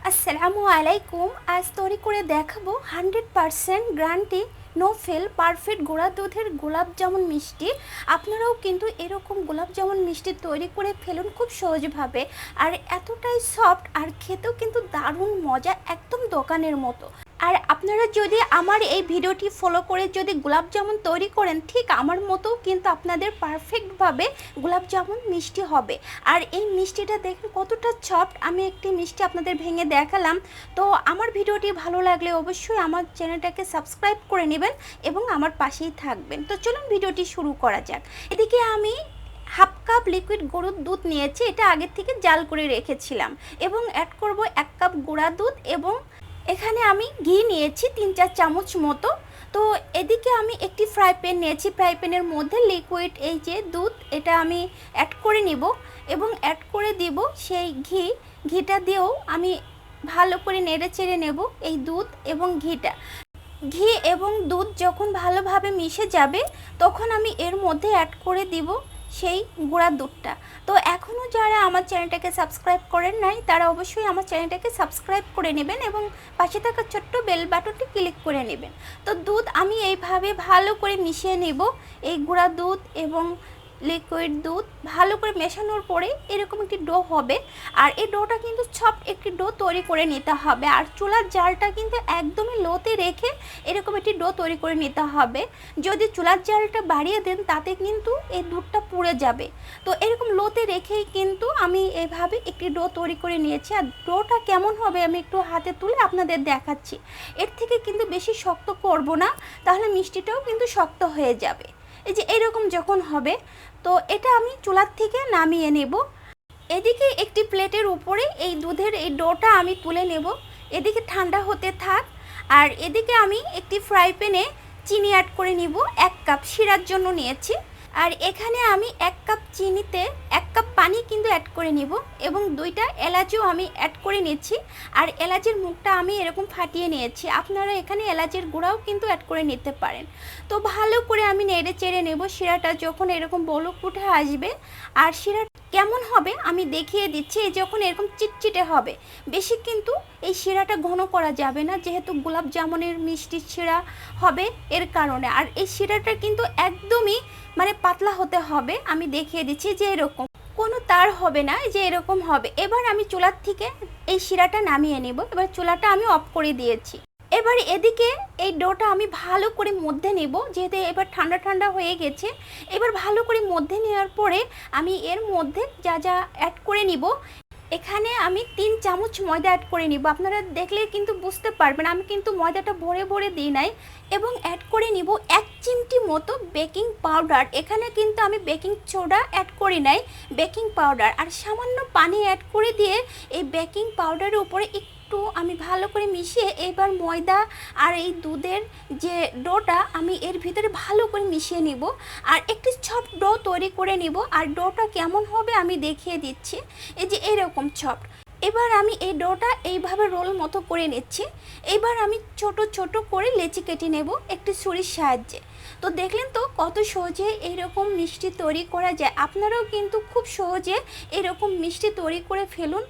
আসসালামু আলাইকুম। আজ তৈরি করে দেখাবো 100% গ্যারান্টি নো ফেল পারফেক্ট গুঁড়া দুধের গোলাপ জামুন মিষ্টি। আপনারাও কিন্তু এরকম গোলাপ জামুন মিষ্টি তৈরি করে ফেলুন খুব সহজভাবে। আর এতটাই সফট আর খেতেও কিন্তু দারুণ মজা, একদম দোকানের মতো। আর আপনারা যদি আমার এই ভিডিওটি ফলো করে যদি গোলাপ জামুন তৈরি করেন, ঠিক আমার মতো কিন্তু আপনাদের পারফেক্টভাবে গোলাপ জামুন মিষ্টি হবে। আর এই মিষ্টিটা দেখেন কতটা সফট। আমি একটি মিষ্টি আপনাদের ভেঙে দেখালাম। তো আমার ভিডিওটি ভালো লাগলে অবশ্যই আমার চ্যানেলটাকে সাবস্ক্রাইব করে নেবেন এবং আমার পাশেই থাকবেন। তো চলুন ভিডিওটি শুরু করা যাক। এদিকে আমি হাফ কাপ লিকুইড গরুর দুধ নিয়েছি, এটা আগের থেকে জাল করে রেখেছিলাম, এবং অ্যাড করব 1 কাপ গুঁড়া দুধ, এবং এখানে আমি ঘি নিয়েছি 3-4 চামচ মতো। তো এদিকে আমি একটি ফ্রাই প্যান নিয়েছি, ফ্রাই প্যানের মধ্যে লিকুইড এই যে দুধ এটা আমি অ্যাড করে নিব এবং অ্যাড করে দিব সেই ঘিটা দিয়েও আমি ভালো করে নেড়ে চেড়ে নেব এই দুধ এবং ঘিটা। ঘি এবং দুধ যখন ভালোভাবে মিশে যাবে তখন আমি এর মধ্যে অ্যাড করে দিব সেই গুঁড়া দুধটা। তো এখনও যারা আমার চ্যানেলটাকে সাবস্ক্রাইব করেন নাই তারা অবশ্যই আমার চ্যানেলটাকে সাবস্ক্রাইব করে নেবেন এবং পাশে থাকা ছোট্ট বেল বাটনটি ক্লিক করে নেবেন। তো দুধ আমি এইভাবে ভালো করে মিশিয়ে নেব, এই গুঁড়া দুধ এবং লিকুইড দুধ ভালো করে মেশানোর পরে এরকম একটি ডো হবে। আর এই ডোটা কিন্তু সফট একটি ডো তৈরি করে নিতে হবে। আর চুলার জালটা কিন্তু একদমই লোতে রেখে এরকম একটি ডো তৈরি করে নিতে হবে। যদি চুলার জালটা বাড়িয়ে দেন তাতে কিন্তু এই দুধটা পুড়ে যাবে। তো এরকম লোতে রেখেই কিন্তু আমি এভাবে একটি ডো তৈরি করে নিয়েছি। আর ডোটা কেমন হবে আমি একটু হাতে তুলে আপনাদের দেখাচ্ছি। এর থেকে কিন্তু বেশি শক্ত করব না, তাহলে মিষ্টিটাও কিন্তু শক্ত হয়ে যাবে। এই যে এরকম যখন হবে তো এটা আমি চুলার থেকে নামিয়ে নেব। এদিকে একটি প্লেটের উপরে এই দুধের এই ডোটা আমি তুলে নেব, এদিকে ঠান্ডা হতে থাক। আর এদিকে আমি একটি ফ্রাই প্যানে চিনি অ্যাড করে নিব, 1 কাপ শিরার জন্য নিয়েছি। আর এখানে আমি 1 কাপ চিনিতে 1 কাপ পানি কিন্তু অ্যাড করে নিব, এবং 2টা এলাচও আমি অ্যাড করে নিচ্ছি। আর এলাচের মুখটা আমি এরকম ফাটিয়ে নিয়েছি, আপনারা এখানে এলাচের গুঁড়াও কিন্তু অ্যাড করে নিতে পারেন। তো ভালো করে আমি নেড়ে চেড়ে নেব। শিরাটা যখন এরকম বলক উঠে আসবে, আর শিরা কেমন হবে আমি দেখিয়ে দিচ্ছি। যখন এরকম চিটচিটে হবে, বেশি কিন্তু এই শিরাটা ঘন করা যাবে না, যেহেতু গোলাপ জামুনের মিষ্টি শিরা হবে এর কারণে। আর এই শিরাটা কিন্তু একদমই পাতলা হতে হবে। আমি দেখিয়ে দিচ্ছি যে এরকম কোনো তার হবে না, যে এরকম হবে। এবার আমি চুলার থেকে এই শিরাটা নামিয়ে নেব। এবার চুলাটা আমি অফ করে দিয়েছি। এবার এদিকে এই ডোটা আমি ভালো করে মধ্যে নেব, যেহেতু এবার ঠান্ডা ঠান্ডা হয়ে গেছে। এবার ভালো করে মধ্যে নেওয়ার পরে আমি এর মধ্যে যা যা অ্যাড করে নিব, এখানে আমি 3 চামচ ময়দা অ্যাড করে নিব। আপনারা দেখলে কিন্তু বুঝতে পারবেন আমি কিন্তু ময়দাটা ভরে ভরে দিই নাই। এবং অ্যাড করে নিব 1 চিমটি মতো বেকিং পাউডার। এখানে কিন্তু আমি বেকিং সোডা অ্যাড করি নাই, বেকিং পাউডার। আর সামান্য পানি অ্যাড করে দিয়ে এই বেকিং পাউডারের উপরে একটু আমি ভালো করে মিশিয়ে এবার ময়দা আর এই দুধের যে ডোটা আমি এর ভিতরে ভালো করে মিশিয়ে নিব। আর একটি সফট ডো তৈরি করে নিব। আর ডোটা কেমন হবে আমি দেখিয়ে দিচ্ছি। এই যে এরকম সফট। এবার আমি এই ডোটা এইভাবে রোল মতো করে নিচ্ছি। এবার আমি ছোট ছোট করে লেচি কেটে নেব একটি ছুরির সাহায্যে। তো দেখলেন তো কত সহজে এইরকম মিষ্টি তৈরি করা যায়। আপনারাও কিন্তু খুব সহজে এরকম মিষ্টি তৈরি করে ফেলুন।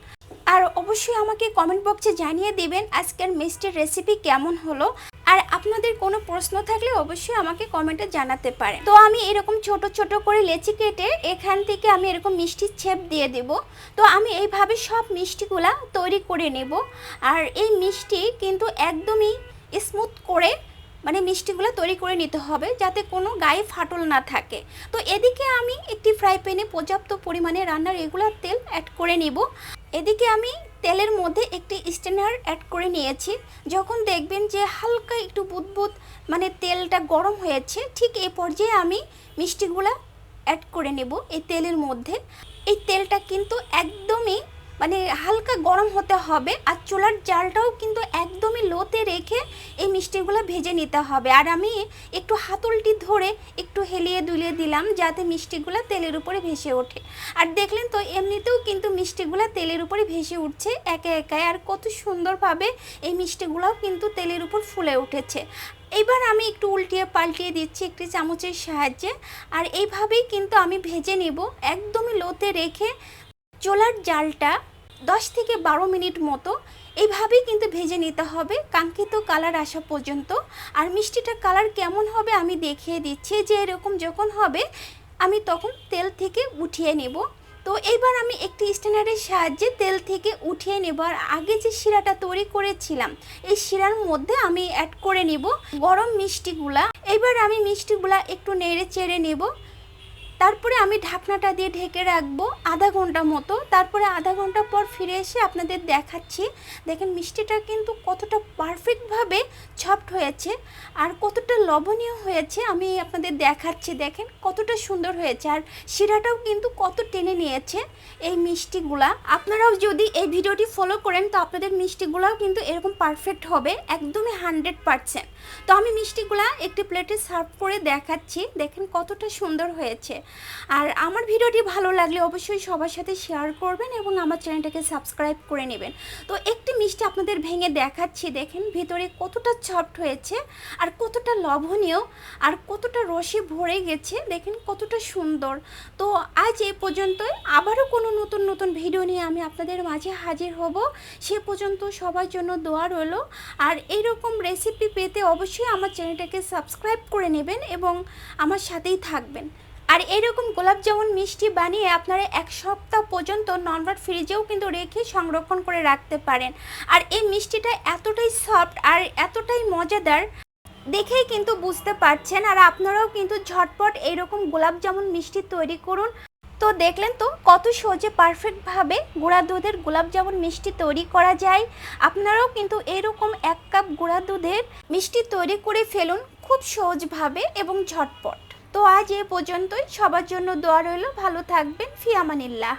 আর অবশ্যই আমাকে কমেন্ট বক্সে জানিয়ে দিবেন আজকের মিষ্টির রেসিপি কেমন হলো। আর আপনাদের কোনো প্রশ্ন থাকলে অবশ্যই আমাকে কমেন্টে জানাতে পারেন। তো আমি এরকম ছোট ছোট করে লেচি কেটে এখান থেকে আমি এরকম মিষ্টির শেপ দিয়ে দেব। তো আমি এইভাবে সব মিষ্টিগুলা তৈরি করে নেব। আর এই মিষ্টি কিন্তু একদমই স্মুথ করে মিষ্টিগুলো তৈরি করে নিতে হবে, যাতে কোনো গায়ে ফাটল না থাকে। তো এদিকে আমি একটি ফ্রাই প্যানে পর্যাপ্ত পরিমাণে রান্নার রেগুলার তেল অ্যাড করে নেব। এদিকে আমি তেলের মধ্যে একটি স্ট্যান্ডার অ্যাড করে নিয়েছি। যখন দেখবেন যে হালকা একটু বুদবুদ তেলটা গরম হয়েছে, ঠিক এই পর্যায়ে আমি মিষ্টিগুলা অ্যাড করে নেব এই তেলের মধ্যে। এই তেলটা কিন্তু একদমই হালকা গরম হতে হবে। আর চুলার জালটাও কিন্তু একদমই লোতে রেখে এই মিষ্টিগুলো ভেজে নিতে হবে। আর আমি একটু হাতলটি ধরে একটু হেলিয়ে দুলিয়ে দিলাম, যাতে মিষ্টিগুলো তেলের উপরে ভেসে ওঠে। আর দেখলেন তো এমনিতেও কিন্তু মিষ্টিগুলো তেলের উপরে ভেসে উঠছে একে একে। আর কত সুন্দরভাবে এই মিষ্টিগুলোও কিন্তু তেলের উপর ফুলে উঠেছে। এবার আমি একটু উল্টিয়ে পাল্টিয়ে দিচ্ছি একটি চামচের সাহায্যে। আর এইভাবেই কিন্তু আমি ভেজে নেব একদমই লোতে রেখে। চুলার জালটা 10 থেকে 12 মিনিট মতো এইভাবেই কিন্তু ভেজে নিতে হবে কাঙ্ক্ষিত কালার আসা পর্যন্ত। আর মিষ্টিটার কালার কেমন হবে আমি দেখিয়ে দিচ্ছি, যে এরকম যখন হবে আমি তখন তেল থেকে উঠিয়ে নেব। তো এইবার আমি একটি স্ট্যান্ডারের সাহায্যে তেল থেকে উঠিয়ে নেব। আর আগে যে শিরাটা তৈরি করেছিলাম এই শিরার মধ্যে আমি অ্যাড করে নেব গরম মিষ্টিগুলা। এবার আমি মিষ্টিগুলা একটু নেড়ে চেড়ে নেব। তারপরে আমি ঢাকনাটা দিয়ে ঢেকে রাখবো আধা ঘন্টা মতো। তারপরে আধা ঘন্টা পর ফিরে এসে আপনাদের দেখাচ্ছি। দেখেন মিষ্টিটা কিন্তু কতটা পারফেক্টভাবে সফট হয়েছে আর কতটা লবণীয় হয়েছে আমি আপনাদের দেখাচ্ছি। দেখেন কতটা সুন্দর হয়েছে আর শিরাটাও কিন্তু কত টেনে নিয়েছে এই মিষ্টিগুলা। আপনারাও যদি এই ভিডিওটি ফলো করেন তো আপনাদের মিষ্টিগুলাও কিন্তু এরকম পারফেক্ট হবে, একদমই 100%। তো আমি মিষ্টিগুলা একটি প্লেটে সার্ভ করে দেখাচ্ছি। দেখেন কতটা সুন্দর হয়েছে। আর আমার ভিডিওটি ভালো লাগলে অবশ্যই সবার সাথে শেয়ার করবেন এবং আমার চ্যানেলটাকে সাবস্ক্রাইব করে নেবেন। তো একটি মিষ্টি আপনাদের ভেঙে দেখাচ্ছি। দেখেন ভিতরে কতটা সফট হয়েছে আর কতটা লবণীয় আর কতটা রসে ভরে গেছে, দেখেন কতটা সুন্দর। তো আজ এ পর্যন্তই, আবারও কোনো নতুন নতুন ভিডিও নিয়ে আমি আপনাদের মাঝে হাজির হব। সে পর্যন্ত সবার জন্য দোয়া রইল। আর এইরকম রেসিপি পেতে অবশ্যই আমার চ্যানেলটাকে সাবস্ক্রাইব করে নেবেন এবং আমার সাথেই থাকবেন। আর এরকম গোলাপ জামুন মিষ্টি বানিয়ে আপনারা 1 সপ্তাহ পর্যন্ত নর্মাল ফ্রিজেও কিন্তু রেখে সংরক্ষণ করে রাখতে পারেন। আর এই মিষ্টিটা এতটাই সফট আর এতটাই মজাদার, দেখেই কিন্তু বুঝতে পারছেন। আর আপনারাও কিন্তু ঝটপট এইরকম গোলাপ জামুন মিষ্টি তৈরি করুন। তো দেখলেন তো কত সহজে পারফেক্টভাবে গুঁড়া দুধের গোলাপ জামুন মিষ্টি তৈরি করা যায়। আপনারাও কিন্তু এরকম 1 কাপ গুঁড়া দুধের মিষ্টি তৈরি করে ফেলুন খুব সহজভাবে এবং ঝটপট। তো আজ এ পর্যন্তই, সবার জন্য দোয়া রইল। ভালো থাকবেন, ফি আমানিল্লাহ।